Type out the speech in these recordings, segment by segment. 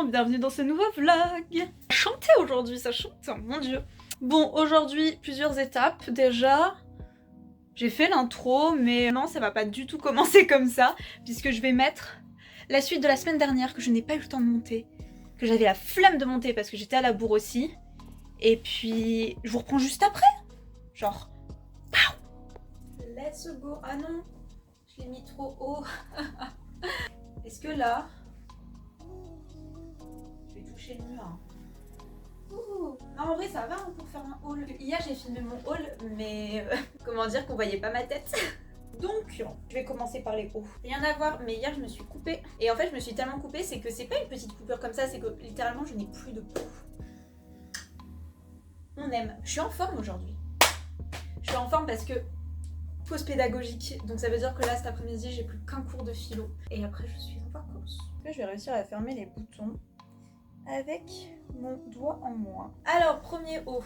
bienvenue dans ce nouveau vlog. Chanter aujourd'hui, ça chante, mon dieu. Bon, aujourd'hui, plusieurs étapes. Déjà, j'ai fait l'intro, mais non, ça va pas du tout commencer comme ça, puisque je vais mettre la suite de la semaine dernière que je n'ai pas eu le temps de monter, que j'avais la flemme de monter parce que j'étais à la bourre aussi. Et puis, je vous reprends juste après. Genre, pow. Let's go. Ah non, je l'ai mis trop haut. Est-ce que là, je vais toucher le mur? Ouh. Non, en vrai ça va hein, pour faire un haul. Hier j'ai filmé mon haul, mais comment dire qu'on voyait pas ma tête. Donc je vais commencer par les hauts. Rien à voir, mais hier je me suis coupée. Et en fait je me suis tellement coupée, c'est que c'est pas une petite coupure comme ça, c'est que littéralement je n'ai plus de peau. On aime. Je suis en forme aujourd'hui. Je suis en forme parce que pause pédagogique, donc ça veut dire que là cet après-midi j'ai plus qu'un cours de philo. Et après je suis en vacances. Là je vais réussir à fermer les boutons avec mon doigt en moins. Alors, premier haut.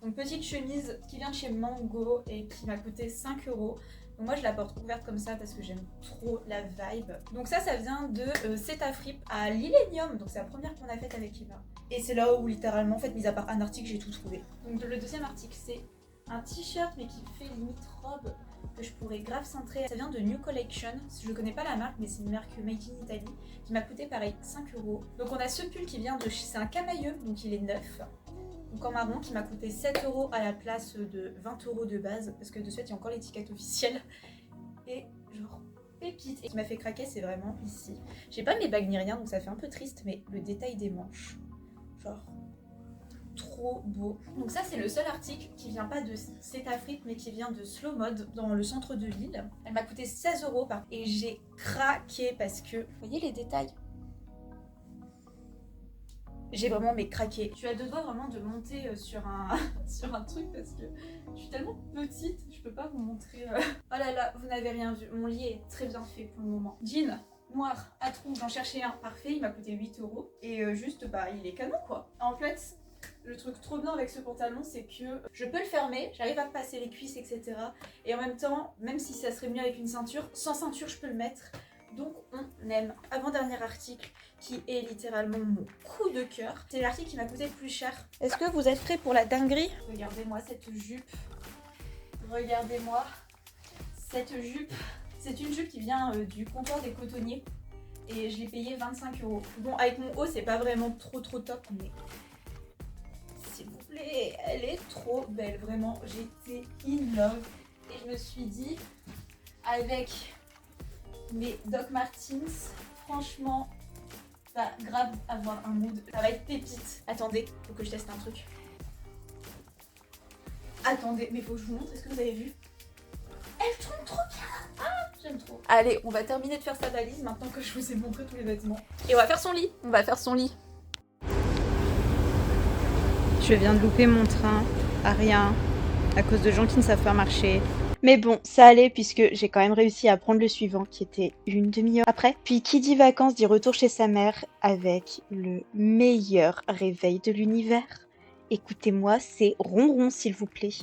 Donc, petite chemise qui vient de chez Mango et qui m'a coûté 5 €. Donc, moi, je la porte ouverte comme ça parce que j'aime trop la vibe. Donc, ça vient de Cétafrippe à l'Illenium. Donc, c'est la première qu'on a faite avec Eva. Et c'est là où, littéralement, en fait, mis à part un article, j'ai tout trouvé. Donc, le deuxième article, c'est un t-shirt, mais qui fait limite robe, que je pourrais grave cintrer. Ça vient de New Collection, je connais pas la marque mais c'est une marque made in Italy qui m'a coûté pareil 5 €. Donc on a ce pull qui vient de c'est un camailleux, donc il est neuf, donc en marron, qui m'a coûté 7 € à la place de 20 € de base parce que de suite il y a encore l'étiquette officielle et genre pépite. Et qui m'a fait craquer, c'est vraiment ici. J'ai pas mes bagues ni rien donc ça fait un peu triste, mais le détail des manches, genre trop beau. Donc ça c'est le seul article qui vient pas de Cétafrippe mais qui vient de Slow Mode dans le centre de Lille. Elle m'a coûté 16 € et j'ai craqué parce que vous voyez les détails, j'ai vraiment craqué. Je suis à deux doigts vraiment de monter sur un sur un truc parce que je suis tellement petite, je peux pas vous montrer. Oh là là, vous n'avez rien vu, mon lit est très bien fait pour le moment. Jean noir à trous, j'en cherchais un parfait, il m'a coûté 8 € et juste bah il est canon quoi. En fait le truc trop bien avec ce pantalon, c'est que je peux le fermer, j'arrive à passer les cuisses, etc. Et en même temps, même si ça serait mieux avec une ceinture, sans ceinture, je peux le mettre. Donc on aime. Avant-dernier article, qui est littéralement mon coup de cœur. C'est l'article qui m'a coûté le plus cher. Est-ce que vous êtes prêts pour la dinguerie? Regardez-moi cette jupe. Regardez-moi cette jupe. C'est une jupe qui vient du comptoir des cotonniers. Et je l'ai payé 25 €. Bon, avec mon haut, c'est pas vraiment trop top, mais s'il vous plaît, elle est trop belle, vraiment, j'étais in love. Et je me suis dit, avec mes Doc Martens, franchement, ça va grave avoir un mood, ça va être pépite. Attendez, faut que je teste un truc. Attendez, mais faut que je vous montre, est-ce que vous avez vu? Elle tombe trop bien. Ah, j'aime trop. Allez, on va terminer de faire sa valise maintenant que je vous ai montré tous les vêtements. Et on va faire son lit, Je viens de louper mon train à rien, à cause de gens qui ne savent pas marcher. Mais bon, ça allait puisque j'ai quand même réussi à prendre le suivant qui était une demi-heure après. Puis qui dit vacances dit retour chez sa mère avec le meilleur réveil de l'univers. Écoutez-moi, c'est ronron s'il vous plaît.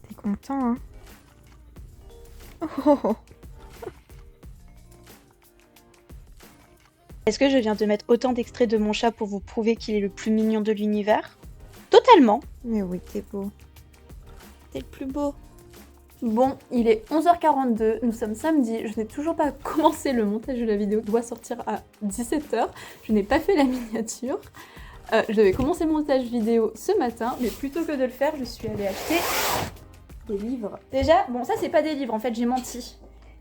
T'es content, hein? Oh. Est-ce que je viens de mettre autant d'extraits de mon chat pour vous prouver qu'il est le plus mignon de l'univers? Totalement. Mais oui, t'es beau. T'es le plus beau. Bon, il est 11h42, nous sommes samedi, je n'ai toujours pas commencé le montage de la vidéo qui doit sortir à 17h. Je n'ai pas fait la miniature. Je devais commencer le montage vidéo ce matin, mais plutôt que de le faire, je suis allée acheter des livres. Déjà, bon ça c'est pas des livres, en fait j'ai menti.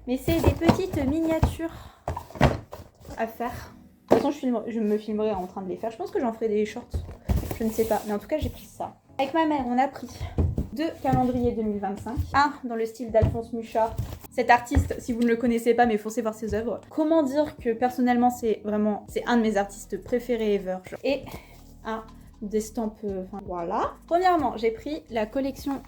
Mais c'est des petites miniatures à faire. De toute façon je me filmerai en train de les faire. Je pense que j'en ferai des shorts, je ne sais pas. Mais en tout cas j'ai pris ça. Avec ma mère on a pris 2 calendriers 2025. Un dans le style d'Alphonse Mucha. Cet artiste, si vous ne le connaissez pas, mais foncez voir ses œuvres. Comment dire que personnellement c'est un de mes artistes préférés ever. Et un d'estampes, enfin voilà. Premièrement, j'ai pris la collection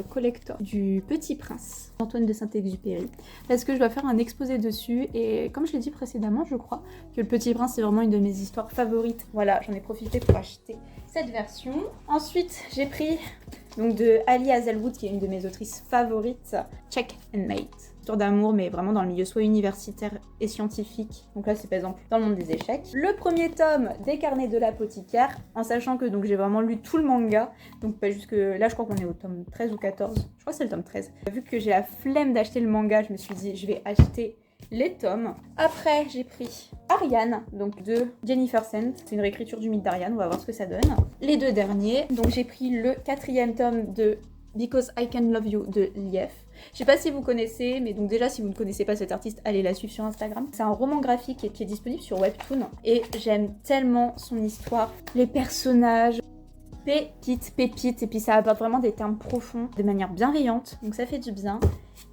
collector du Petit Prince d'Antoine de Saint-Exupéry parce que je dois faire un exposé dessus et comme je l'ai dit précédemment, je crois que le Petit Prince c'est vraiment une de mes histoires favorites. Voilà, j'en ai profité pour acheter cette version. Ensuite, j'ai pris donc de Ali Hazelwood qui est une de mes autrices favorites, Check and Mate. Histoire d'amour, mais vraiment dans le milieu soit universitaire et scientifique. Donc là, c'est par exemple dans le monde des échecs. Le premier tome des Carnets de l'apothicaire, en sachant que donc j'ai vraiment lu tout le manga. Donc pas jusque là, je crois qu'on est au tome 13 ou 14. Je crois que c'est le tome 13. Vu que j'ai la flemme d'acheter le manga, je me suis dit je vais acheter les tomes. Après, j'ai pris Ariane, donc de Jennifer Sent. C'est une réécriture du mythe d'Ariane, on va voir ce que ça donne. Les deux derniers, donc j'ai pris le 4e tome de Because I Can Love You de Lief. Je sais pas si vous connaissez, mais donc déjà si vous ne connaissez pas cette artiste, allez la suivre sur Instagram. C'est un roman graphique qui est disponible sur Webtoon et j'aime tellement son histoire, les personnages, pépite, et puis ça apporte vraiment des termes profonds de manière bienveillante, donc ça fait du bien.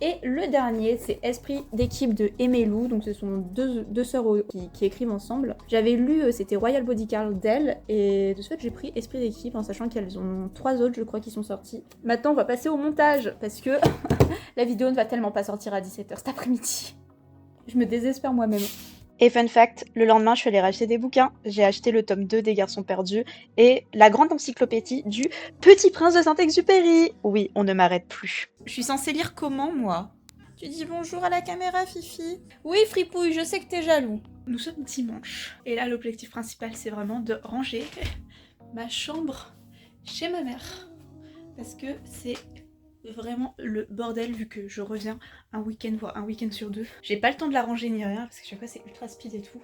Et le dernier, c'est Esprit d'équipe de Emelu, donc ce sont deux sœurs qui écrivent ensemble. J'avais lu, c'était Royal Bodyguard d'elle, et de ce fait j'ai pris Esprit d'équipe en sachant qu'elles ont 3 autres, je crois, qui sont sortis. Maintenant, on va passer au montage, parce que la vidéo ne va tellement pas sortir à 17h cet après-midi. Je me désespère moi-même. Et fun fact, le lendemain, je suis allée racheter des bouquins. J'ai acheté le tome 2 des Garçons perdus et la grande encyclopédie du Petit Prince de Saint-Exupéry. Oui, on ne m'arrête plus. Je suis censée lire comment, moi? Tu dis bonjour à la caméra, Fifi? Oui, Fripouille, je sais que t'es jaloux. Nous sommes dimanche. Et là, l'objectif principal, c'est vraiment de ranger ma chambre chez ma mère. Parce que c'est vraiment le bordel vu que je reviens un week-end, voire un week-end sur 2. J'ai pas le temps de la ranger ni rien parce que chaque fois c'est ultra speed et tout.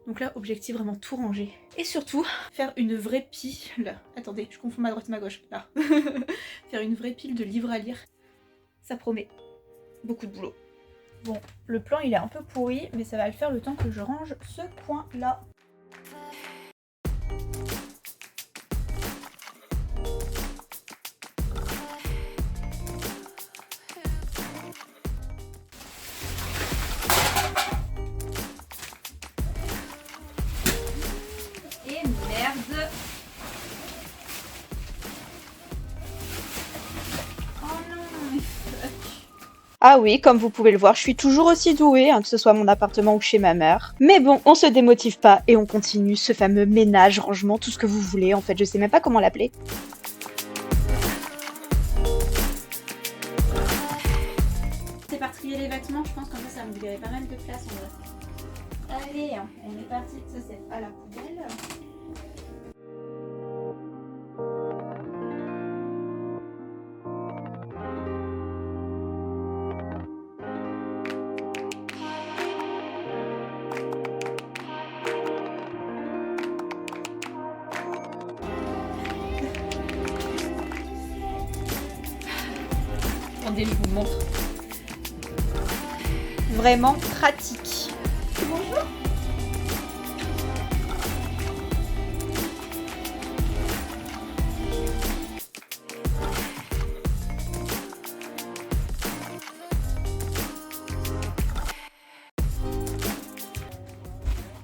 Donc là, objectif vraiment tout ranger. Et surtout, faire une vraie pile. Attendez, je confonds ma droite et ma gauche. Là. Faire une vraie pile de livres à lire. Ça promet beaucoup de boulot. Bon, le plan il est un peu pourri, mais ça va le faire le temps que je range ce coin-là. Ah oui, comme vous pouvez le voir, je suis toujours aussi douée, que ce soit mon appartement ou chez ma mère. Mais bon, on se démotive pas et on continue ce fameux ménage, rangement, tout ce que vous voulez. En fait, je sais même pas comment l'appeler. C'est par trier les vêtements, je pense qu'en fait ça me libérait pas mal de place en vrai. Allez, on est parti. Ça c'est à la poubelle. Attendez, je vous montre. Vraiment pratique. Bonjour.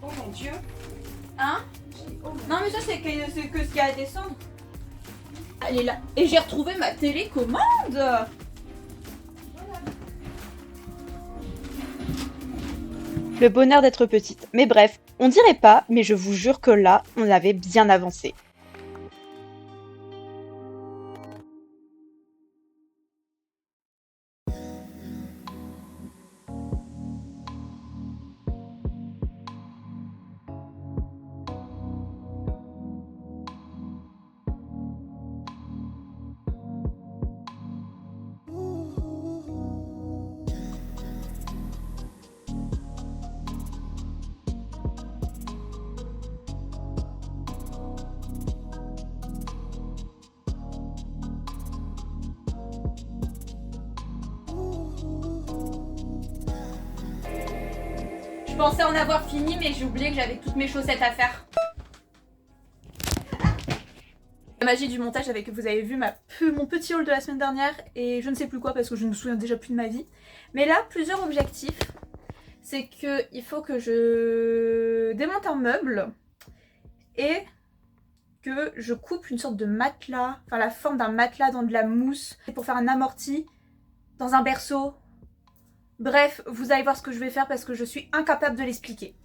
Oh mon Dieu. Hein? Non mais ça c'est que ce qu'il y a à descendre. Elle est là. Et j'ai retrouvé ma télécommande. Le bonheur d'être petite. Mais bref, on dirait pas, mais je vous jure que là, on avait bien avancé. Je pensais en avoir fini, mais j'ai oublié que j'avais toutes mes chaussettes à faire. La magie du montage avec que vous avez vu mon petit haul de la semaine dernière et je ne sais plus quoi parce que je ne me souviens déjà plus de ma vie. Mais là, plusieurs objectifs. C'est qu'il faut que je démonte un meuble et que je coupe une sorte de matelas, enfin la forme d'un matelas dans de la mousse pour faire un amorti dans un berceau. Bref, vous allez voir ce que je vais faire parce que je suis incapable de l'expliquer.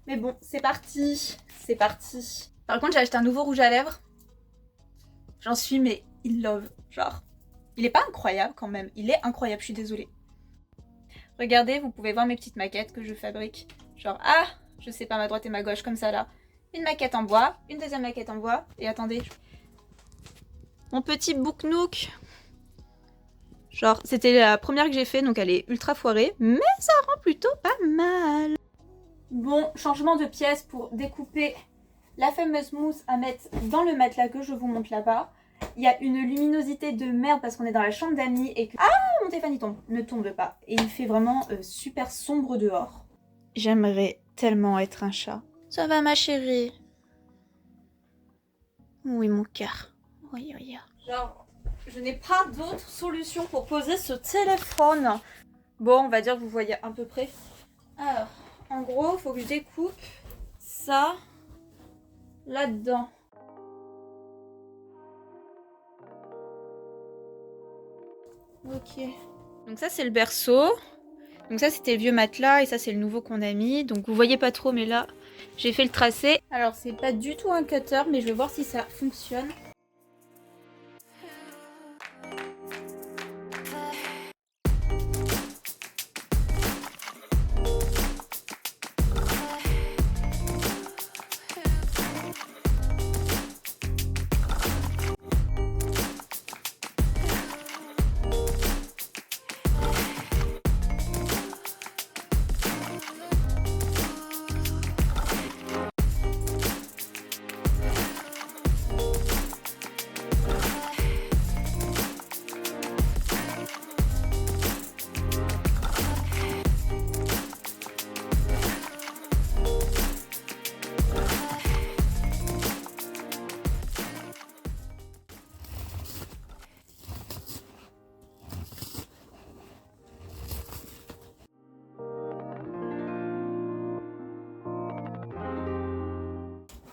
Mais bon, c'est parti, c'est parti. Par contre, j'ai acheté un nouveau rouge à lèvres. J'en suis mais in love, genre. Il est pas incroyable quand même, il est incroyable, je suis désolée. Regardez, vous pouvez voir mes petites maquettes que je fabrique. Genre, ah, je sais pas ma droite et ma gauche, comme ça là. Une maquette en bois, une deuxième maquette en bois. Et attendez, mon petit Book Nook. Genre, c'était la première que j'ai fait, donc elle est ultra foirée. Mais ça rend plutôt pas mal. Bon, changement de pièce pour découper la fameuse mousse à mettre dans le matelas que je vous montre là-bas. Il y a une luminosité de merde parce qu'on est dans la chambre d'amis et que... Ah, mon téléphone il tombe. Ne tombe pas. Et il fait vraiment super sombre dehors. J'aimerais tellement être un chat. Ça va ma chérie? Oui mon cœur. Oui, oui. Genre, je n'ai pas d'autre solution pour poser ce téléphone. Bon, on va dire que vous voyez à peu près. Alors, en gros, il faut que je découpe ça là-dedans. Ok. Donc ça c'est le berceau. Donc ça c'était le vieux matelas et ça c'est le nouveau qu'on a mis. Donc vous voyez pas trop mais là j'ai fait le tracé. Alors c'est pas du tout un cutter mais je vais voir si ça fonctionne.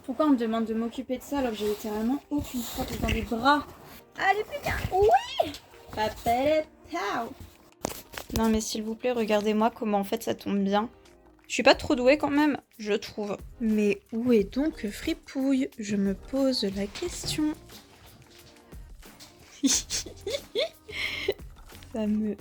Pourquoi on me demande de m'occuper de ça alors que j'ai littéralement aucune fois dans les bras? Allez plus bien. Oui. Non mais s'il vous plaît, regardez-moi comment en fait ça tombe bien. Je suis pas trop douée quand même, je trouve. Mais où est donc Fripouille? Je me pose la question. Ça me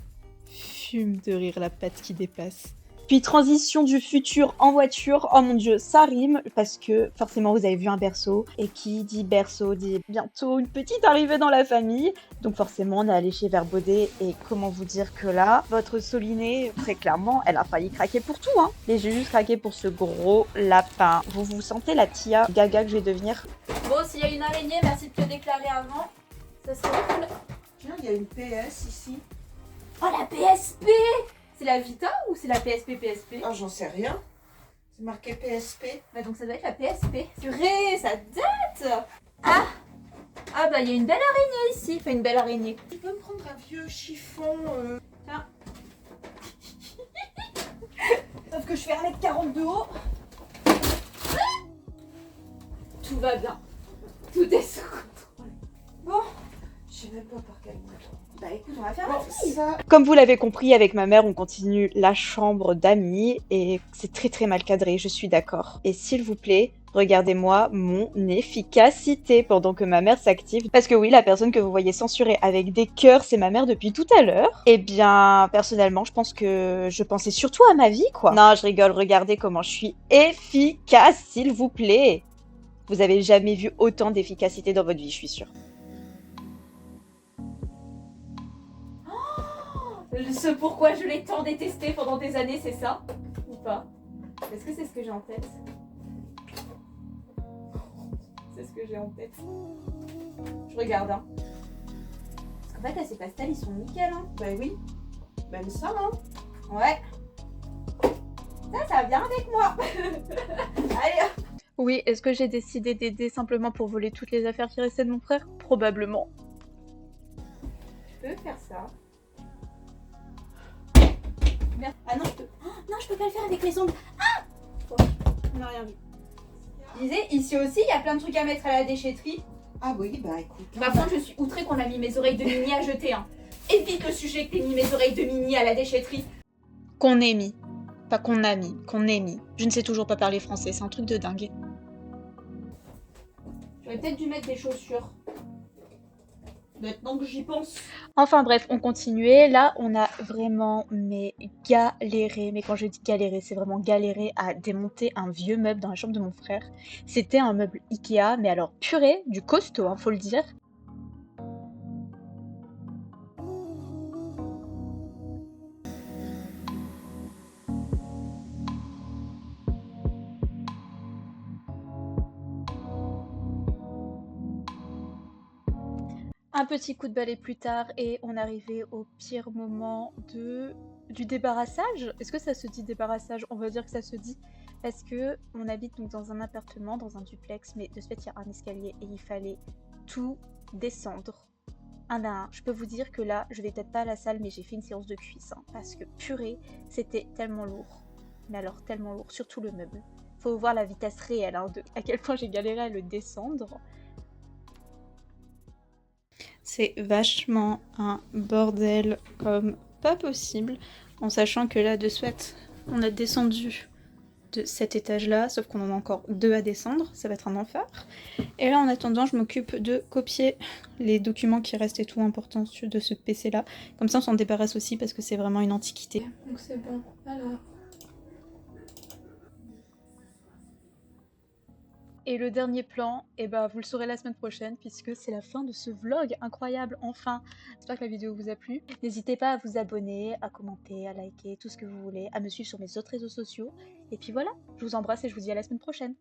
fume de rire la patte qui dépasse. Puis transition du futur en voiture, oh mon dieu, ça rime parce que forcément vous avez vu un berceau et qui dit berceau dit bientôt une petite arrivée dans la famille. Donc forcément on est allé chez Verbaudet et comment vous dire que là, votre Solinée, très clairement, elle a failli craquer pour tout hein. Et j'ai juste craqué pour ce gros lapin. Vous sentez la tia gaga que je vais devenir? Bon, s'il y a une araignée, merci de te déclarer avant. Ça serait cool. Tiens, il y a une PS ici. Oh la PSP! C'est la Vita ou c'est la PSP? Ah, j'en sais rien. C'est marqué PSP. Bah donc ça doit être la PSP. Purée, ça date! Ah! Ah bah il y a une belle araignée ici. Enfin une belle araignée. Tu peux me prendre un vieux chiffon Tiens. Sauf que je fais 1m40 de haut. Tout va bien. Tout est sous contrôle. Bon. Je sais même pas par quel bouton. Bah écoute, on va faire la fille. Ça... Comme vous l'avez compris, avec ma mère, on continue la chambre d'amis et c'est très très mal cadré, je suis d'accord. Et s'il vous plaît, regardez-moi mon efficacité pendant que ma mère s'active. Parce que oui, la personne que vous voyez censurée avec des cœurs, c'est ma mère depuis tout à l'heure. Eh bien, personnellement, je pense que je pensais surtout à ma vie, quoi. Non, je rigole, regardez comment je suis efficace, s'il vous plaît. Vous avez jamais vu autant d'efficacité dans votre vie, je suis sûre. Ce pourquoi je l'ai tant détesté pendant des années, c'est ça? Ou pas? Est-ce que c'est ce que j'ai en tête? C'est ce que j'ai en tête. Je regarde, hein. Parce qu'en fait, là, ces pastels, ils sont nickel, hein. Bah oui. Même ça, hein. Ouais. Ça vient avec moi. Allez, hop. Oui, est-ce que j'ai décidé d'aider simplement pour voler toutes les affaires qui restaient de mon frère? Probablement. Je peux faire ça. Merde. Ah non, je peux... Oh, non, je peux pas le faire avec les ongles. Ah! Oh, on n'a rien vu. Je disais, ici aussi, il y a plein de trucs à mettre à la déchetterie. Ah oui, bah écoute. Par contre, je suis outrée qu'on a mis mes oreilles de Mini à jeter. Hein. Évite le sujet que t'aies mis mes oreilles de Mini à la déchetterie. Qu'on ait mis. Pas qu'on a mis, qu'on ait mis. Je ne sais toujours pas parler français, c'est un truc de dingue. J'aurais peut-être dû mettre des chaussures. Maintenant que j'y pense. Enfin bref, on continuait. Là, on a vraiment galéré. Mais quand je dis galéré, c'est vraiment galéré à démonter un vieux meuble dans la chambre de mon frère. C'était un meuble Ikea, mais alors purée, du costaud, hein, faut le dire. Un petit coup de balai plus tard et on arrivait au pire moment du débarrassage. Est-ce que ça se dit débarrassage? On va dire que ça se dit parce que on habite donc dans un appartement, dans un duplex, mais de ce fait il y a un escalier et il fallait tout descendre un à un. Je peux vous dire que là, je vais peut-être pas à la salle, mais j'ai fait une séance de cuisse hein, parce que purée, c'était tellement lourd. Mais alors tellement lourd, surtout le meuble. Faut voir la vitesse réelle hein, de à quel point j'ai galéré à le descendre. C'est vachement un bordel comme pas possible, en sachant que là, de suite, on a descendu de cet étage-là, sauf qu'on en a encore 2 à descendre, ça va être un enfer. Et là, en attendant, je m'occupe de copier les documents qui restent et tout importants de ce PC-là. Comme ça, on s'en débarrasse aussi parce que c'est vraiment une antiquité. Donc c'est bon. Alors. Et le dernier plan, eh ben, vous le saurez la semaine prochaine puisque c'est la fin de ce vlog incroyable, enfin. J'espère que la vidéo vous a plu. N'hésitez pas à vous abonner, à commenter, à liker, tout ce que vous voulez, à me suivre sur mes autres réseaux sociaux. Et puis voilà, je vous embrasse et je vous dis à la semaine prochaine.